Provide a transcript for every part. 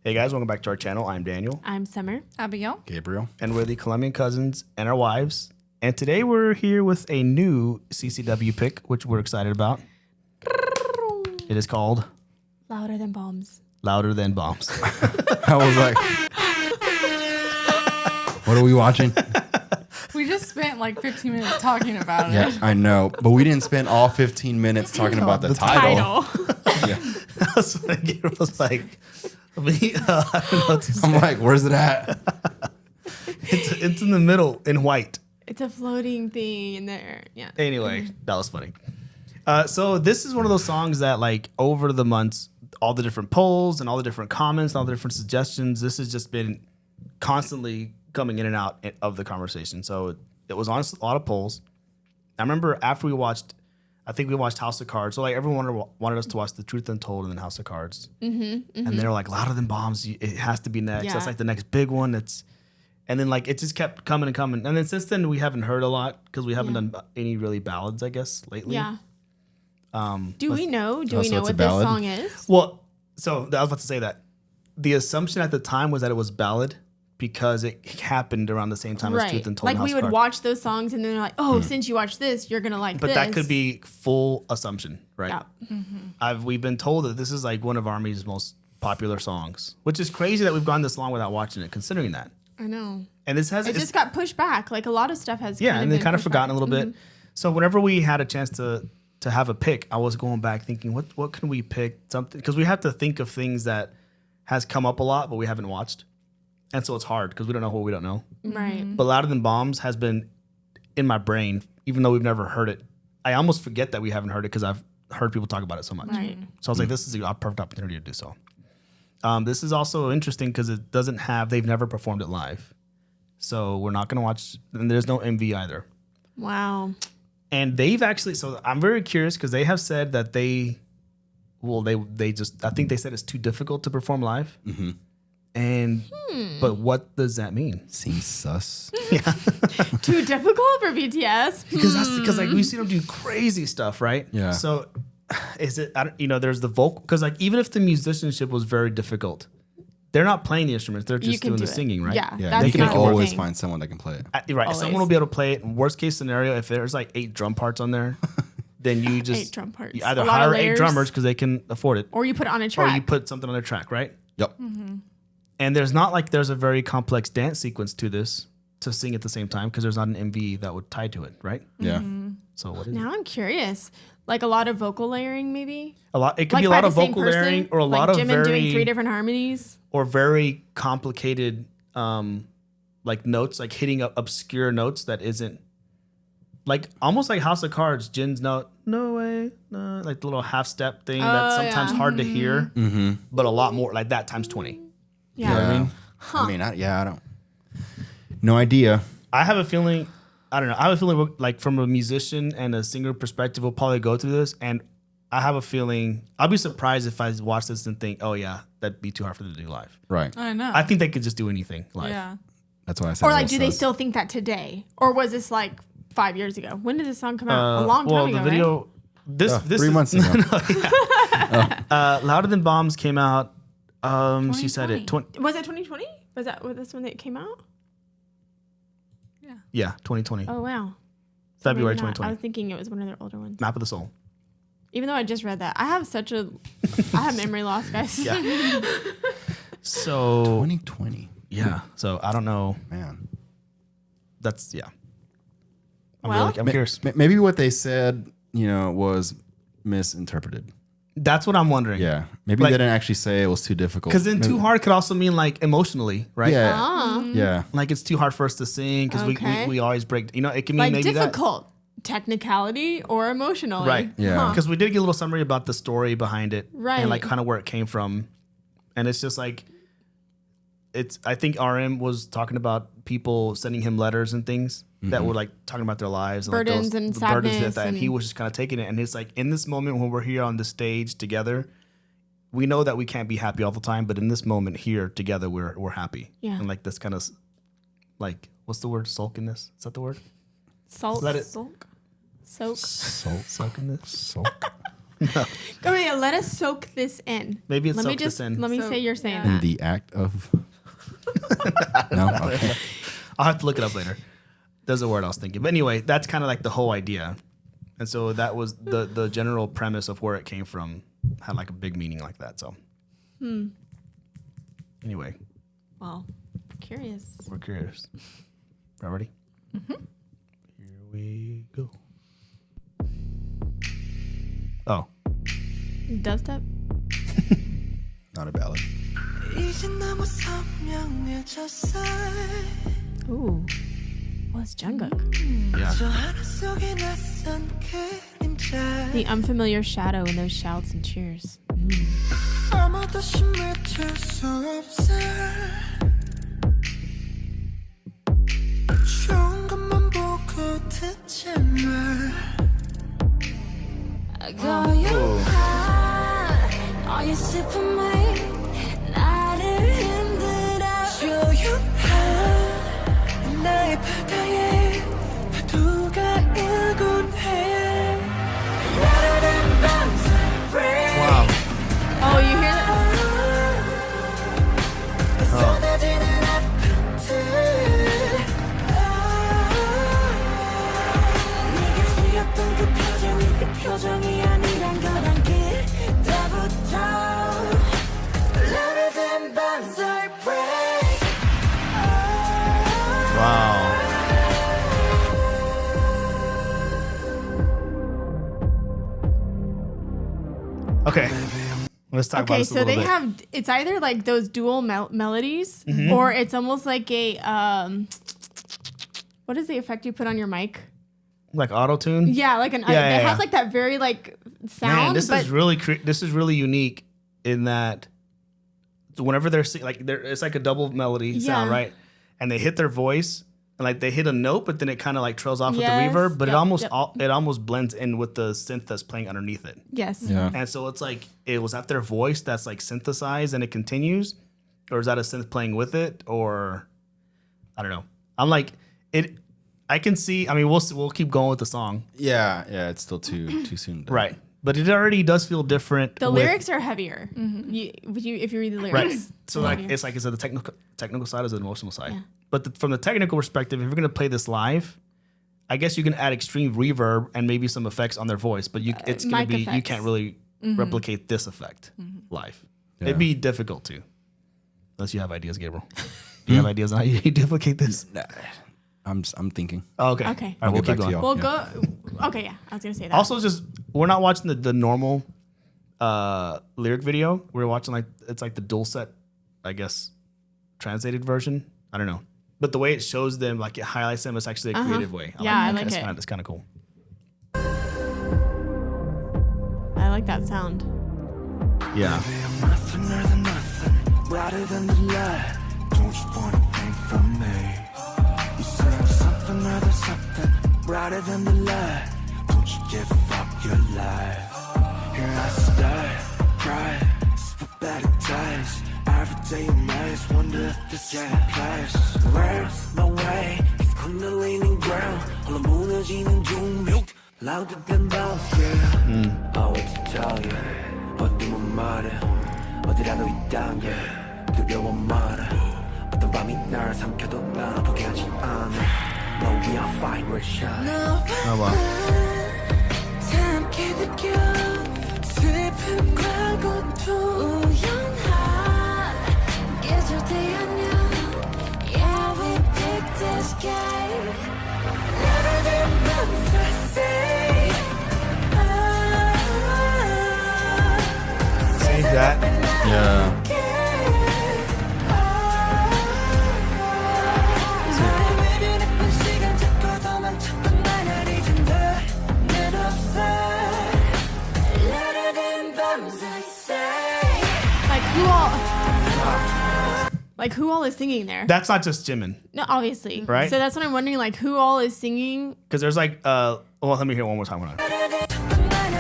Hey guys, welcome back to our channel. I'm Daniel. I'm Summer. Abigail. Gabriel. And we're the Colombian cousins and our wives. And today we're here with a new CCW pick, which we're excited about. It is called Louder Than Bombs. Louder Than Bombs. I was like, what are we watching? We just spent like 15 minutes talking about Yeah, it. I know. But we didn't spend all 15 minutes talking about the title. Yeah. That's what Gabriel was like. I don't know what to say. I'm like, where's it at? It's in the middle in white. It's a floating thing in there. Yeah. Anyway, that was funny. So this is one of those songs that, like, over the months, all the different polls and all the different comments, all the different suggestions, this has just been constantly coming in and out of the conversation. So it was on a lot of polls. I remember after we watched, I think we watched House of Cards. So like everyone wanted us to watch The Truth Untold and then House of Cards. And they were like, Louder Than Bombs, it has to be next. Yeah. That's like the next big one. And then like it just kept coming and coming. And then since then we haven't heard a lot because we haven't done any really ballads, I guess, lately. Yeah. Do we know so what it's a this ballad? song is? Well, so I was about to say that. The assumption at the time was that it was ballad because it happened around the same time as Truth Untold. Like and House we of would Cards. watch those songs and then they're like, oh, since you watch this, you're going to like But this. that could be full assumption, right? Yeah. We've been told that this is like one of Army's most popular songs, which is crazy that we've gone this long without watching it, considering that. I know. And this has It just got pushed back. Like a lot of stuff has and they kind of pushed forgotten back. a little bit. So whenever we had a chance to have a pick, I was going back thinking, what can we pick? Something, because we have to think of things that has come up a lot, but we haven't watched. And so it's hard because we don't know what we don't know. Right. But Louder Than Bombs has been in my brain, even though we've never heard it. I almost forget that we haven't heard it because I've heard people talk about it so much. Right. So I was like, this is a perfect opportunity to do so. This is also interesting because it doesn't have, they've never performed it live. So we're not going to watch, and there's no MV either. Wow. And they've actually, so I'm very curious because they have said that they just, I think they said it's too difficult to perform live. Mm-hmm. And, but what does that mean? Seems sus. Too difficult for BTS? Because like we see them do crazy stuff, right? Yeah. So is it, there's the vocal, because like even if the musicianship was very difficult, they're not playing the instruments, they're just doing the singing, right? Yeah. Yeah, That's they can not the always thing. find someone that can play it. Right. Always. Someone will be able to play it. Worst case scenario, if there's like 8 drum parts on there, then you just 8 drum parts. you either A lot of hire 8 layers. drummers because they can afford it, Or you put it on a track. or you put something on a track, right? Yep. And there's not like there's a very complex dance sequence to this to sing at the same time because there's not an MV that would tie to it, right? Yeah. So what is Now I'm curious. Like a lot of vocal layering, maybe? a lot? It could Like be a by lot the of same vocal person? layering or a Like lot of Jimin doing 3 very different harmonies? or very complicated like notes, like hitting up obscure notes that isn't like almost like House of Cards. Jin's note, no way, no, like the little half step thing that's sometimes hard to hear, but a lot more like that times 20. Yeah. know what I mean? I mean, I don't. No idea. I have a feeling, I don't know. I have a feeling like from a musician and a singer perspective, we'll probably go through this. And I have a feeling, I'll be surprised if I watch this and think, oh yeah, that'd be too hard for them to do live. Right. I know. I think they could just do anything live. Yeah. That's why I said. Or a like, little do they sus. still think that today? Or was this like 5 years ago? When did this song come out? A long time ago, the video, this 3 months ago. Louder Than Bombs came out. She said it. right? Was it 2020? Was this when it came out? Yeah, 2020. Oh, wow. February Maybe not. 2020. I was thinking it was one of their older ones. Map of the Soul. Even though I just read that. I have memory loss, guys. Yeah. So 2020. yeah. So I don't know. Man. That's Well- I'm curious. Maybe what they said, was misinterpreted. That's what I'm wondering. Yeah. Maybe Like- they didn't actually say it was too difficult. Because then too Maybe- hard could also mean like emotionally, right? Yeah. Ah. Yeah. Like it's too hard for us to sing because Okay. we always break. It can mean Like maybe difficult. Technicality or emotionally. Right. Yeah. Because we did get a little summary about the story behind it, Right. And like kind of where it came from, and it's just like, I think RM was talking about people sending him letters and things that were like talking about their lives, and Burdens and the burdens sadness that, and he and- was just kind of taking it, and it's like in this moment when we're here on the stage together, we know that we can't be happy all the time, but in this moment here together, we're happy, Yeah. and like this kind of like what's the word, sulkiness? Is that the word? Sulk. Let it- Sulk. Soak. Sulk. Sulkiness. Sulk. Go ahead, let us soak this in. Maybe it's let me soak this in. Let me say you're saying yeah. In that. the act of. No. Okay. I'll have to look it up later. There's a word I was thinking. But anyway, that's kind of like the whole idea. And so that was the general premise of where it came from. Had like a big meaning like that. So anyway, Well, curious. we're curious. Y'all ready? Mm-hmm. Here we go. Oh, Dubstep? Not a ballad. Ooh. Well, it's Jungkook. yeah. The unfamiliar shadow in those shouts and cheers. Wow. Oh, you hear that? Wow. Okay. Let's talk about Okay, this a so little they bit. have, it's either like those dual melodies Mm-hmm. or it's almost like a, what is the effect you put on your mic? Like auto tune. Yeah, like an, Yeah, yeah, it yeah. has like that very like sound. Man, this but is really this is really unique in that whenever they're it's like a double melody sound, Yeah. right? And they hit their voice and like they hit a note, but then it kind of like trails off Yes. with the reverb, but Yep, it almost blends in with the synth that's playing underneath it. yes. Yeah. And so it's like was that their voice that's like synthesized and it continues, or is that a synth playing with it, or I don't know. I'm like it. I can see. I mean, we'll keep going with the song, Yeah. It's still too soon. right? But it already does feel different. The with- lyrics are heavier. If you read the lyrics. right? So like heavier. it's like is it the technical side or is it the emotional side? Yeah. But from the technical perspective, if you're gonna play this live, I guess you can add extreme reverb and maybe some effects on their voice, but it's gonna mic be you effects. can't really replicate this effect live. Yeah. It'd be difficult to, unless you have ideas, Gabriel. Do you have ideas on how you duplicate this? Nah, I'm thinking. Oh, okay. Okay. All right, we'll get keep back to going. y'all. We'll go. Okay, yeah. I was gonna say that. Also, just we're not watching the normal lyric video. We're watching like it's like the dual set, I guess, translated version. I don't know, but the way it shows them, like it highlights them, it's actually a creative way. Yeah, I like it. It's kind of cool. I like that sound. Yeah. Brighter than the light. Don't you want anything from me? You say something rather something brighter than the light. Don't you give up your life? Here I stay, cry, spit better days. Every day in maze, wonder if this is a place. Words, no way, it's kundalini ground. All the 무너지는 종묘, louder than bells, yeah. I want to tell you, 어디면 말해. 어디라도 있단 게 두려워 말아. 어떤 밤이 날 삼켜도 난 포기하지 않아. No, we are fine, we're shine. Oh, wow. 함께 느껴 슬픔과 고통 우연한 계절대 안녕. Yeah, we pick this game. Never the months I say. See that? Yeah. Like who all is singing there? That's not just Jimin, No, obviously. Right? So that's what I'm wondering. Like who all is singing? because there's like well, let me hear it one more time. Hold on.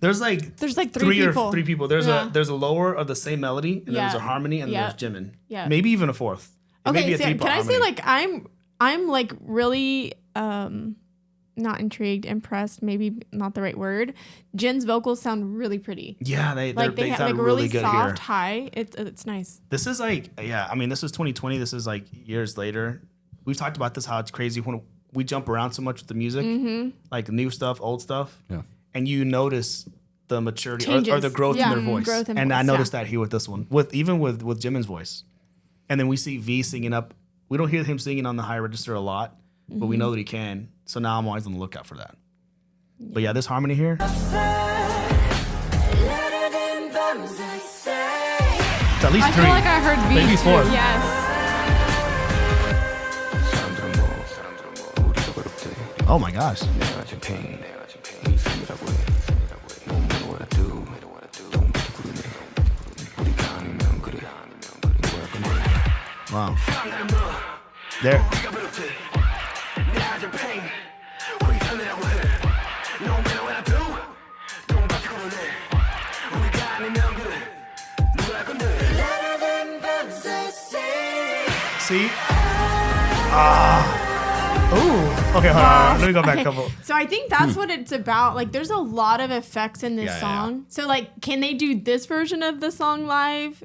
There's like three people. three people. There's Yeah. a lower of the same melody, and Yeah. there's a harmony, and Yeah. there's Jimin. Yeah. Maybe even a fourth. It may be Okay, a so three-part can I say harmony. like I'm like really not intrigued, impressed, maybe not the right word. Jin's vocals sound really pretty. Yeah, they have sound like a really really good soft here. high. It's nice. This is like, I mean, this is 2020. This is like years later. We've talked about this, how it's crazy when we jump around so much with the music, like new stuff, old stuff. Yeah. And you notice the maturity or Changes. the growth in their voice. Growth in and I voice, noticed that here with this one, with Jimin's voice. And then we see V singing up. We don't hear him singing on the high register a lot, but we know that he can. So now I'm always on the lookout for that. But yeah, this harmony here. It's at least I three. feel like I heard V Maybe too. four. Yes. Oh my gosh. Wow. There. See? Ooh. Okay, hold on. Let me go back a couple. So I think that's what it's about. Like, there's a lot of effects in this Yeah, song. So, like, can they do this version of the song live?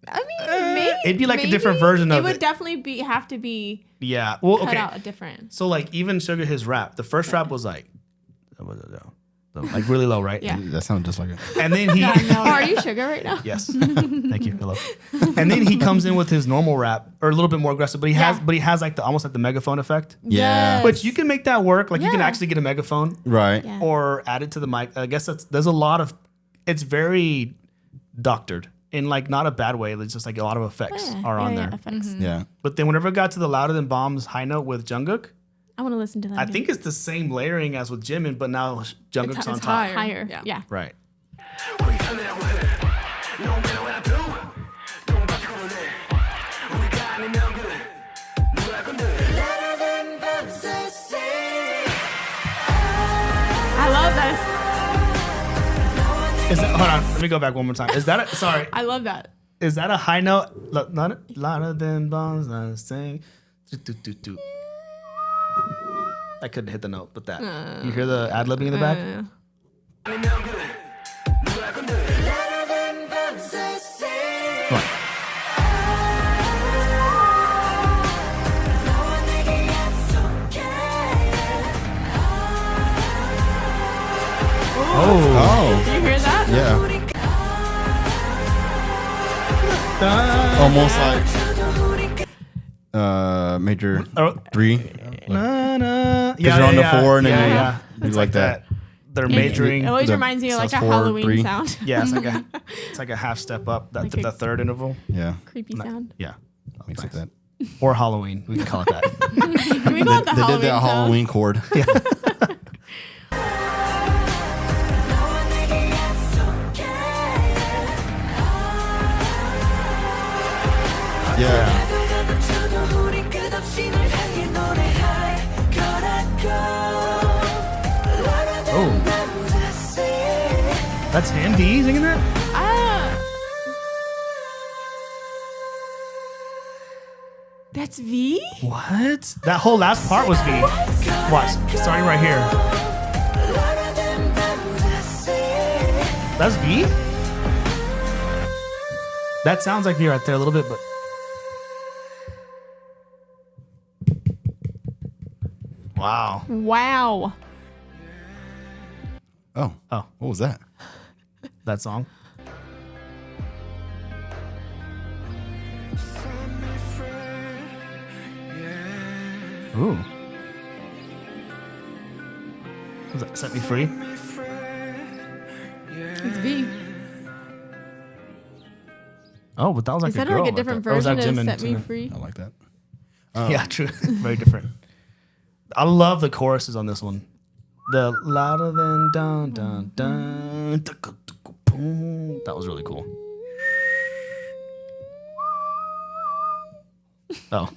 I mean, maybe it'd be like a different version of it. It would it. definitely have to be Yeah. Well, cut okay. out a different. So like even Sugar, his rap, the first rap was like really low, right? Yeah. That sounded just like it. And then he Oh, are you Sugar right now? yes, thank you, hello. And then he comes in with his normal rap, or a little bit more aggressive, but he has like the almost like the megaphone effect, Yeah. Yes. which you can make that work. Like you can Yeah. actually get a megaphone Right. Yeah. or add it to the mic. I guess there's a lot of, it's very doctored in like not a bad way. It's just like a lot of effects are on there. Effects. Yeah. But then whenever it got to the Louder Than Bombs high note with Jungkook, I want to listen to that. I again. think it's the same layering as with Jimin, but now Jungkook's on It's top. higher. higher. Yeah. Right. I love this. Is that, hold on, let me go back one more time. Is that sorry? I love that. Is that a high note? Not louder than bombs. I sing. Do, do, do, do. I couldn't hit the note, but that. You hear the ad libbing in the back? Come on. Oh. Oh. Do you hear that? Yeah. Almost like major Oh. 3. Na, na. Because you're on the 4 and then yeah. you It's like that. They're It majoring. always The reminds me of like a sounds 4, Halloween 3. sound. Yeah, it's like a half step up. That Like the a- third interval. Yeah. Creepy sound. Yeah. Things like that. Or Halloween. We can call it that. Can we go with the They Halloween did that sound? Halloween chord. Yeah. Oh. That's him, D, singing that? That's V? What? That whole last part was V. Watch. Starting right here. That's V? That sounds like V right there a little bit, but. Wow. Wow. Oh. Oh. What was that? That song. Ooh. Was that Set Me Free? It's V. Oh, but that was like Is that a girl like a right different there. Or was that version of Jimin Set Me singing? Free? I like that. Yeah, true. Very different. I love the choruses on this one. The louder than dun dun dun. Boom. That was really cool. Oh,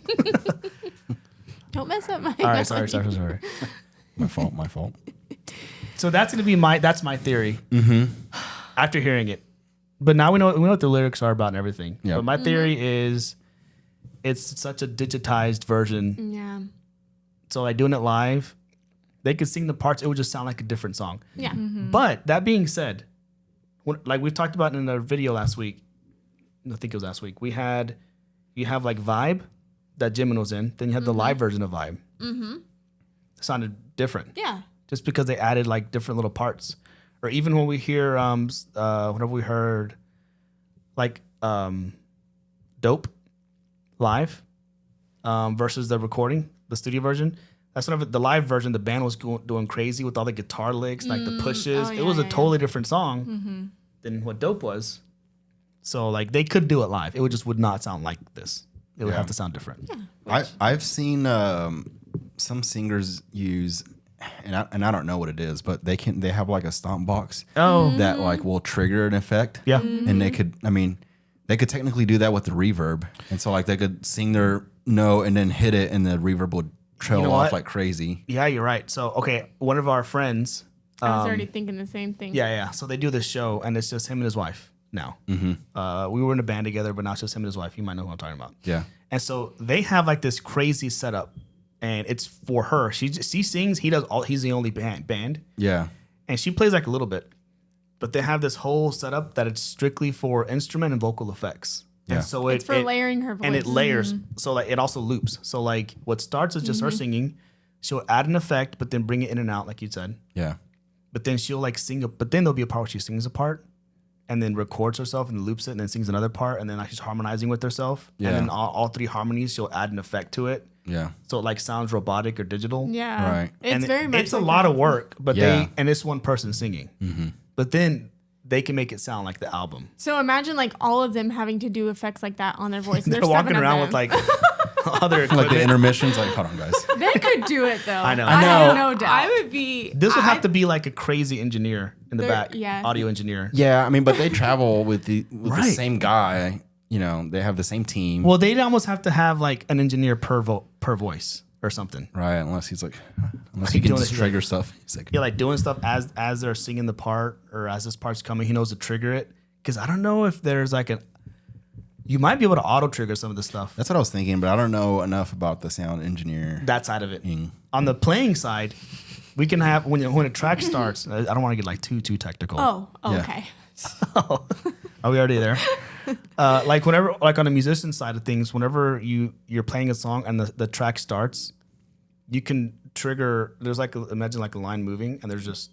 Don't mess up my. all right. Sorry. My fault. So that's gonna be my theory. Mm-hmm. After hearing it, but now we know what the lyrics are about and everything. Yep. But my theory is it's such a digitized version. Yeah. So like doing it live, they could sing the parts. It would just sound like a different song. Yeah. But that being said, like we've talked about in a video last week, I think it was last week, you have like Vibe that Jimin was in, then you had the live version of Vibe. Mm-hmm. It sounded different. Yeah. Just because they added like different little parts. Or even when we hear, whenever we heard like Dope live versus the recording, the studio version. That's whenever the live version, the band was doing crazy with all the guitar licks, like the pushes. It was a totally different song than what Dope was. So like they could do it live. It would not sound like this. It would have to sound different. Yeah. I've seen some singers use, and I don't know what it is, but they have like a stomp box that like will trigger an effect. Yeah. And they could technically do that with the reverb. And so like they could sing their note and then hit it and the reverb would trail off like crazy. Yeah, you're right. So, okay, one of our friends. I was already thinking the same thing. Yeah. So they do this show, and it's just him and his wife now. Mm-hmm. We were in a band together, but now it's just him and his wife. You might know who I'm talking about. Yeah. And so they have like this crazy setup, and it's for her. She sings. He's the only band. Yeah. And she plays like a little bit, but they have this whole setup that it's strictly for instrument and vocal effects. Yeah. And so It's for layering her voice. and it layers. So like it also loops. So like what starts is just her singing. She'll add an effect, but then bring it in and out, like you said. Yeah. But then she'll like sing. But then there'll be a part where she sings a part, and then records herself and loops it, and then sings another part, and then like she's harmonizing with herself. Yeah. And then all three harmonies, she'll add an effect to it. Yeah. So it like sounds robotic or digital. Yeah. Right. It's And very much it's a like lot that. of work, but Yeah. and it's one person singing. But then they can make it sound like the album. So imagine like all of them having to do effects like that on their voice. They're There's walking 7 of around them. with like other Like the equipment. intermissions, like, hold on, guys. They could do it though. I know. I have no doubt. I would be. This would have to be like a crazy engineer in the They're- back, yeah. audio engineer. Yeah, I mean, but they travel with the Right. same guy. You know, they have the same team. Well, they'd almost have to have like an engineer per voice or something. Right, unless he Like can doing just it- trigger stuff. He's like, Yeah, like doing stuff as they're singing the part or as this part's coming, he knows to trigger it. Because I don't know if there's like you might be able to auto trigger some of this stuff. that's what I was thinking, but I don't know enough about the sound engineer. That side of it. On the playing side, we can have when a track starts. I don't want to get like too technical. Oh, Yeah. okay. Are we already there? Like whenever, like on the musician side of things, whenever you're playing a song and the track starts, you can trigger. There's like imagine like a line moving, and there's just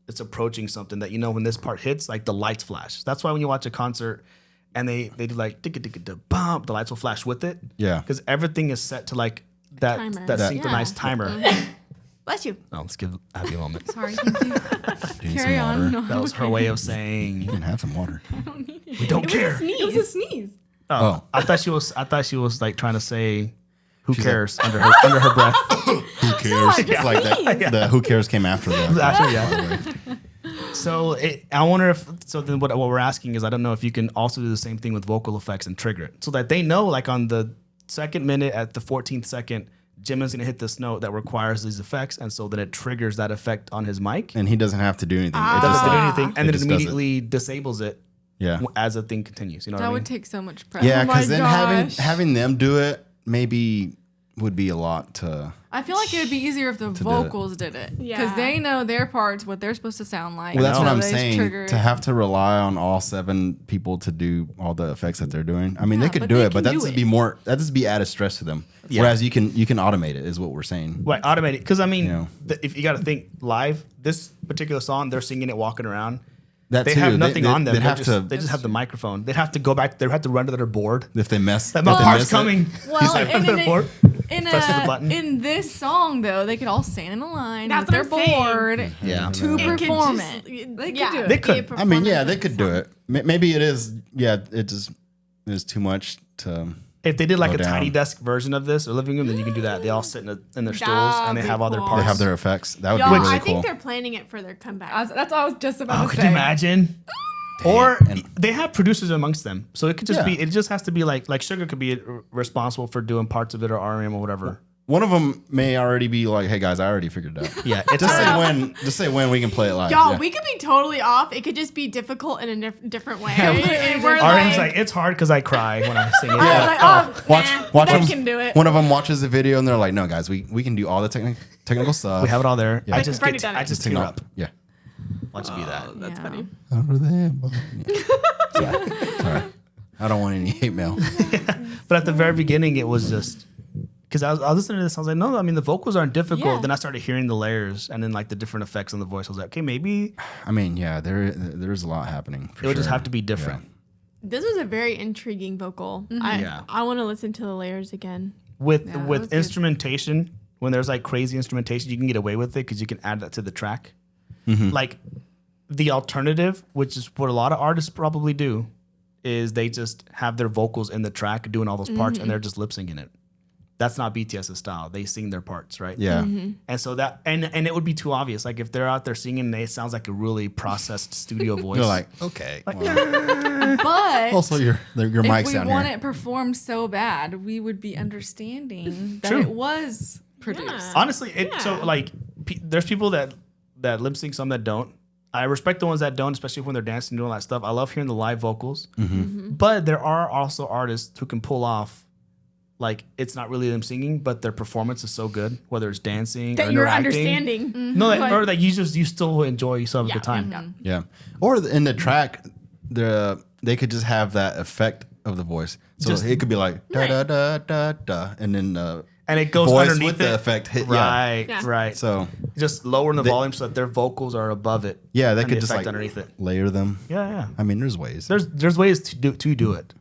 it's approaching something that when this part hits, like the lights flash. That's why when you watch a concert and they do like bump, the lights will flash with it. Yeah. because everything is set to like that Timer. that Yeah. synchronized timer. Bless you. Oh, let's give Abby a moment. Sorry. Thank you. Do you need Carry some on. water? No, That was her way of saying You can have some water. we don't care. It was a sneeze. Oh, I thought she was like trying to say, "Who cares?" under her breath. Who cares? It's like that. The who cares came after that. Actually, yeah. So I wonder if then what we're asking is I don't know if you can also do the same thing with vocal effects and trigger it so that they know like on the second minute at the 14th second, Jimin's gonna hit this note that requires these effects, and so then it triggers that effect on his mic. And he doesn't have to do anything. It doesn't do like- anything, and It then it just does it. immediately disables it Yeah. as the thing continues. You know what That I mean? would take so much pressure. Yeah, Oh my because then gosh. having them do it maybe would be a lot to. I feel like it would be easier if the do it. vocals did it. Because Yeah. they know their parts, what they're supposed to sound like. Well, that's so what I'm they just saying. trigger To it. have to rely on all 7 people to do all the effects that they're doing. I mean, they Yeah, could but do they it, but can that's do just be it. more. That just be added stress to them. Yeah. Whereas you can automate it, is what we're saying. Right, automate it. Because I mean, You know. if you got to think live, this particular song, they're singing it walking around. That They too, have nothing on them. They'd have They just have the microphone. They'd have to go back. They'd have to run to their board. if they mess. That if they part's miss it. coming. Well, like, and "Run to in, the board." in, Press the button. in this song, though, they could all stand in a line That's with their what I'm saying. board Yeah. to It could perform just- it. They could yeah, do it. They could. be a I mean, yeah, performance they of could the do song. it. Maybe it is. Yeah, it just is too much to. If they did like Go a down. tiny desk version of this or living room, then you can do that. They all sit in their stools and they That'd have be all their cool. parts. They have their effects. That would Y'all, be really I cool. think they're planning it for their comeback. That's what I was just about Oh, to could say. you imagine? Or And- they have producers amongst them, so it could just Yeah. be. It just has to be like Sugar could be responsible for doing parts of it or RM or whatever. one of them may already be like, "Hey guys, I already figured it out." Yeah, it's Just say when we can play it live. Y'all, Yeah. we could be totally off. It could just be difficult in a different way. Yeah, and we're Arian's like, it's hard because I cry when I sing it. I was like, oh, Watch I them. can do it. One of them watches the video and they're like, "No, guys, we can do all the technical stuff. We have it all there. Yeah. I just We've already done it. I just Techno- tear up. Yeah. Watch you do that. That's funny. Over there. Sorry. I don't want any hate mail. But at the very beginning, it was just because I was listening to this. I was like, no, I mean the vocals aren't difficult. Yeah. Then I started hearing the layers and then like the different effects on the voice. I was like, okay, maybe I mean, yeah, there's a lot happening. it would just have to be different. This was a very intriguing vocal. Yeah. I want to listen to the layers again. With that was good. instrumentation, when there's like crazy instrumentation, you can get away with it because you can add that to the track. Like the alternative, which is what a lot of artists probably do, is they just have their vocals in the track doing all those parts and they're just lip syncing it. That's not BTS's style. They sing their parts, right? Yeah. And so that and it would be too obvious. Like if they're out there singing and it sounds like a really processed studio voice. You're like, okay. Like, well, But also, your if mic's we down want here. it performed so bad, we would be understanding that True. it was produced. Yeah. honestly, so like there's people that lip sync, some that don't. I respect the ones that don't, especially when they're dancing and doing all that stuff. I love hearing the live vocals. But there are also artists who can pull off, like, it's not really them singing, but their performance is so good, whether it's dancing That or you're interacting. understanding. No, Like- or that you still enjoy yourself a good time. Yeah. Yeah. Or in the track, they could just have that effect of the voice. So Just- it could be like da da da da da, and then And it goes voice underneath with the it. effect hit. Right, Yeah. right. So Just lowering the volume so that their vocals are above it. yeah, they and could the just effect like underneath it. layer them. Yeah, yeah. I mean, there's ways. There's ways to do it.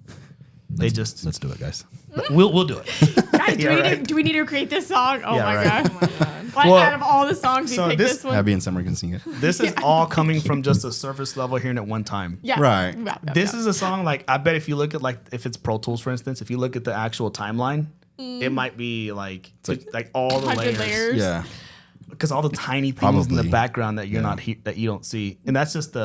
They just Let's do it, guys. we'll do it. Guys, Yeah, do we need to create this song? Oh Yeah, my right. god. Like Well, out of all the songs, so we picked this- this one. Abby and Summer can sing it. This is all coming from just a surface level hearing it one time. Yeah. Right. Yeah. This is a song like I bet if you look at like if it's Pro Tools for instance, if you look at the actual timeline, it might be like like all the 100 layers. Yeah. because all the tiny things in the Probably. background that you're not that you don't see, and that's just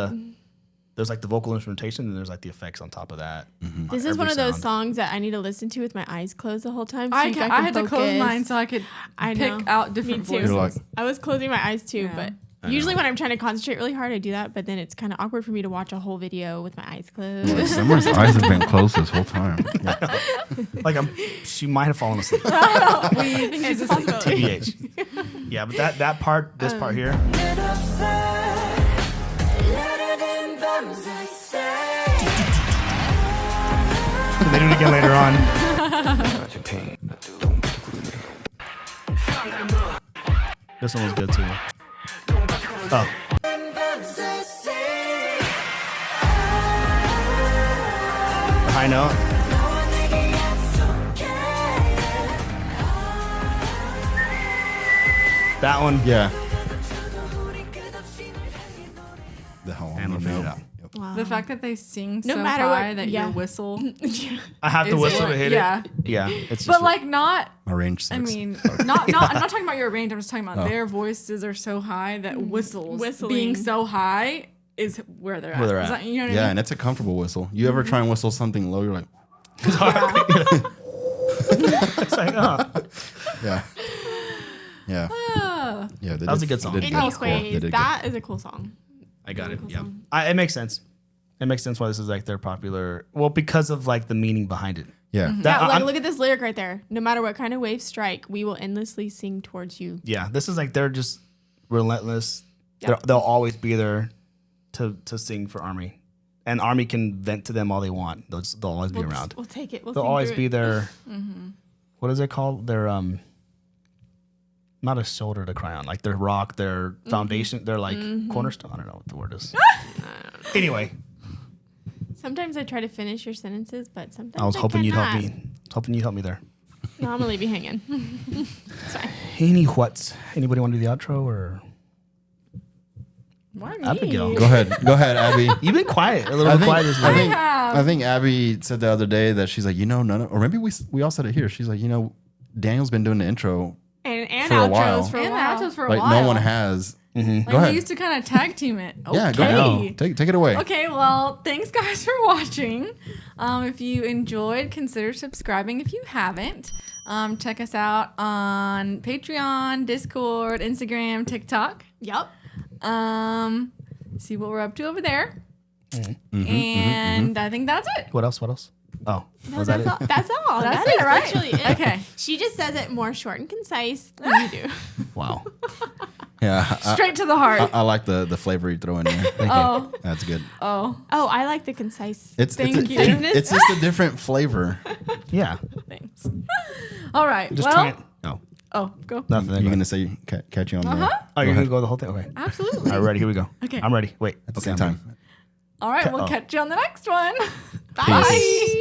there's like the vocal instrumentation and there's like the effects on top of that. This is every one of those sound. songs that I need to listen to with my eyes closed the whole time. So I I had can to close focus. mine so I could I pick know. out different Me too. voices. You're like, I was closing my eyes too, Yeah. but usually when I'm trying to concentrate really hard, I do that. But then it's kind of awkward for me to watch a whole video with my eyes closed. Summer's eyes have been closed this whole time. Like she might have fallen asleep. We think she's asleep. TBH. Yeah, but that part, this part here. They do it again later on. This one was good too. Oh. The high note. That one. Yeah. The whole And we'll figure it out. Yep. Wow. The fact that they sing No so matter high what- that yeah. your whistle I have to is whistle what- to hit yeah. it. Yeah. It's just But like not My range sucks. I mean, not I'm not talking about your range. I'm just talking about their voices are so high that whistles Whistling. being so high is where they're at. Where they're Is at. that- you know what Yeah, I mean? and it's a comfortable whistle. You ever try and whistle something low? You're like, it's like, oh. yeah. Yeah. Ah. Yeah. That was a good song. They did Anyways, good. They did good. that is a cool song. I got it. Cool Yeah. song. It makes sense. It makes sense why this is like their popular. Well, because of like the meaning behind it. Yeah. That, Yeah, I'm- look at this lyric right there. No matter what kind of waves strike, we will endlessly sing towards you. yeah, this is like they're just relentless. Yep. They'll always be there to sing for Army, and Army can vent to them all they want. They'll always be around. We'll take it. We'll They'll sing always through be it. there. What is it called? Their not a shoulder to cry on. Like their rock, their foundation. They're like cornerstone. I don't know what the word is. Anyway, Sometimes I try to finish your sentences, but sometimes I was hoping you'd help cannot. me. Hoping you'd help me there. No, I'm gonna leave you hanging. It's fine. Anybody want to do the outro or? Why me? Abigail. Go ahead. Go ahead, Abby. You've been quiet, a little bit quiet this week. I think Abby said the other day that she's like, none of, or maybe we all said it here. She's like, Daniel's been doing the intro. And For a while. outros for a And the while. outros for a Like while. no one has. Like Go ahead. we used to kind of tag team it. Okay. Yeah, go ahead. Take it away. Okay, well, thanks guys for watching. If you enjoyed, consider subscribing if you haven't. Check us out on Patreon, Discord, Instagram, TikTok. Yep. See what we're up to over there. And I think that's it. What else? Oh, No, was that it? that's all. That's That it, is right? literally it. Okay. She just says it more short and concise than you do. Wow. Yeah, Straight to the heart. I like the flavor you throw in there. Oh. That's good. Oh, Oh, I like the concise. It's Thank you. It's just a different flavor. Yeah. thanks. All right. Just well, try it. No, oh, go. nothing. You're gonna say catch you on Uh-huh. Oh, you're gonna go the whole thing? Okay. Absolutely. All right, ready? Here we go. Okay. I'm ready. Wait. at the Okay, same I'm time. ready. All right. We'll catch you on the next one. Bye. Peace.